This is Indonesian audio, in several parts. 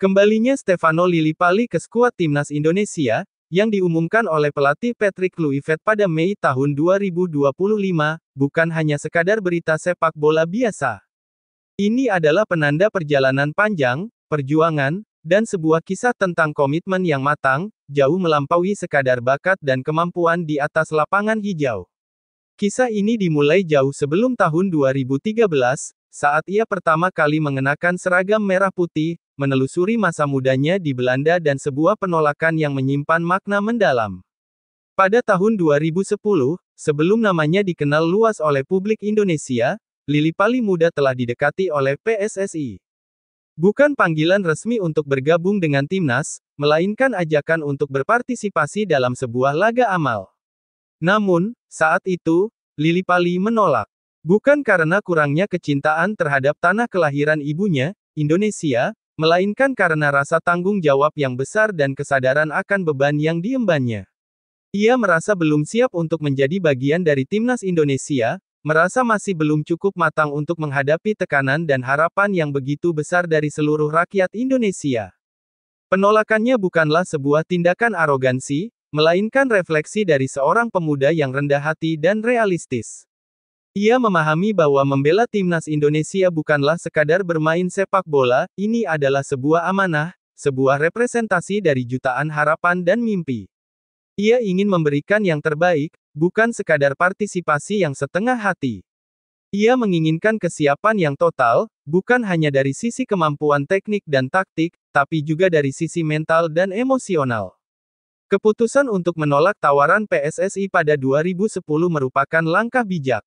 Kembalinya Stefano Lillipali ke skuad timnas Indonesia, yang diumumkan oleh pelatih Patrick Kluivert pada Mei tahun 2025, bukan hanya sekadar berita sepak bola biasa. Ini adalah penanda perjalanan panjang, perjuangan, dan sebuah kisah tentang komitmen yang matang, jauh melampaui sekadar bakat dan kemampuan di atas lapangan hijau. Kisah ini dimulai jauh sebelum tahun 2013, saat ia pertama kali mengenakan seragam merah putih, menelusuri masa mudanya di Belanda dan sebuah penolakan yang menyimpan makna mendalam. Pada tahun 2010, sebelum namanya dikenal luas oleh publik Indonesia, Lillipali muda telah didekati oleh PSSI. Bukan panggilan resmi untuk bergabung dengan timnas, melainkan ajakan untuk berpartisipasi dalam sebuah laga amal. Namun, saat itu, Lillipali menolak. Bukan karena kurangnya kecintaan terhadap tanah kelahiran ibunya, Indonesia, melainkan karena rasa tanggung jawab yang besar dan kesadaran akan beban yang diembannya. Ia merasa belum siap untuk menjadi bagian dari timnas Indonesia, merasa masih belum cukup matang untuk menghadapi tekanan dan harapan yang begitu besar dari seluruh rakyat Indonesia. Penolakannya bukanlah sebuah tindakan arogansi, melainkan refleksi dari seorang pemuda yang rendah hati dan realistis. Ia memahami bahwa membela timnas Indonesia bukanlah sekadar bermain sepak bola, ini adalah sebuah amanah, sebuah representasi dari jutaan harapan dan mimpi. Ia ingin memberikan yang terbaik, bukan sekadar partisipasi yang setengah hati. Ia menginginkan kesiapan yang total, bukan hanya dari sisi kemampuan teknik dan taktik, tapi juga dari sisi mental dan emosional. Keputusan untuk menolak tawaran PSSI pada 2010 merupakan langkah bijak.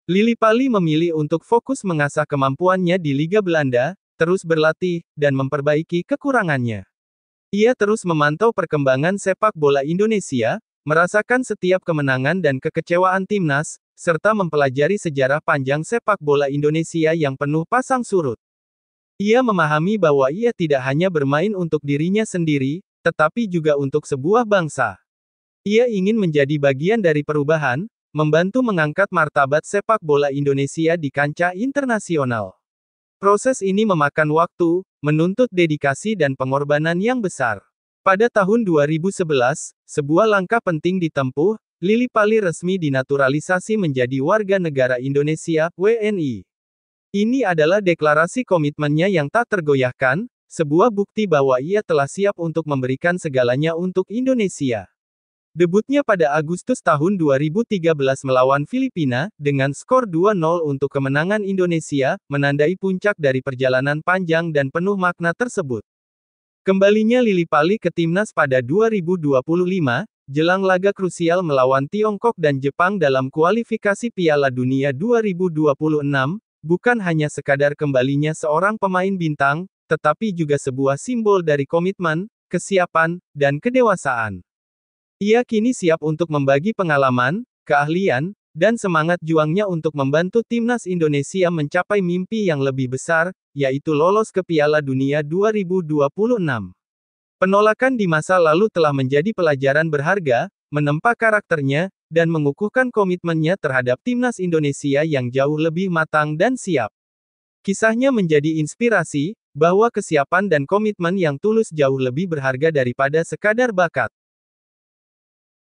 Lillipali memilih untuk fokus mengasah kemampuannya di Liga Belanda, terus berlatih, dan memperbaiki kekurangannya. Ia terus memantau perkembangan sepak bola Indonesia, merasakan setiap kemenangan dan kekecewaan timnas, serta mempelajari sejarah panjang sepak bola Indonesia yang penuh pasang surut. Ia memahami bahwa ia tidak hanya bermain untuk dirinya sendiri, tetapi juga untuk sebuah bangsa. Ia ingin menjadi bagian dari perubahan, membantu mengangkat martabat sepak bola Indonesia di kancah internasional. Proses ini memakan waktu, menuntut dedikasi dan pengorbanan yang besar. Pada tahun 2011, sebuah langkah penting ditempuh, Lillipali resmi dinaturalisasi menjadi warga negara Indonesia, WNI. Ini adalah deklarasi komitmennya yang tak tergoyahkan, sebuah bukti bahwa ia telah siap untuk memberikan segalanya untuk Indonesia. Debutnya pada Agustus tahun 2013 melawan Filipina, dengan skor 2-0 untuk kemenangan Indonesia, menandai puncak dari perjalanan panjang dan penuh makna tersebut. Kembalinya Lillipali ke timnas pada 2025, jelang laga krusial melawan Tiongkok dan Jepang dalam kualifikasi Piala Dunia 2026, bukan hanya sekadar kembalinya seorang pemain bintang, tetapi juga sebuah simbol dari komitmen, kesiapan, dan kedewasaan. Ia kini siap untuk membagi pengalaman, keahlian, dan semangat juangnya untuk membantu timnas Indonesia mencapai mimpi yang lebih besar, yaitu lolos ke Piala Dunia 2026. Penolakan di masa lalu telah menjadi pelajaran berharga, menempa karakternya, dan mengukuhkan komitmennya terhadap timnas Indonesia yang jauh lebih matang dan siap. Kisahnya menjadi inspirasi, bahwa kesiapan dan komitmen yang tulus jauh lebih berharga daripada sekadar bakat.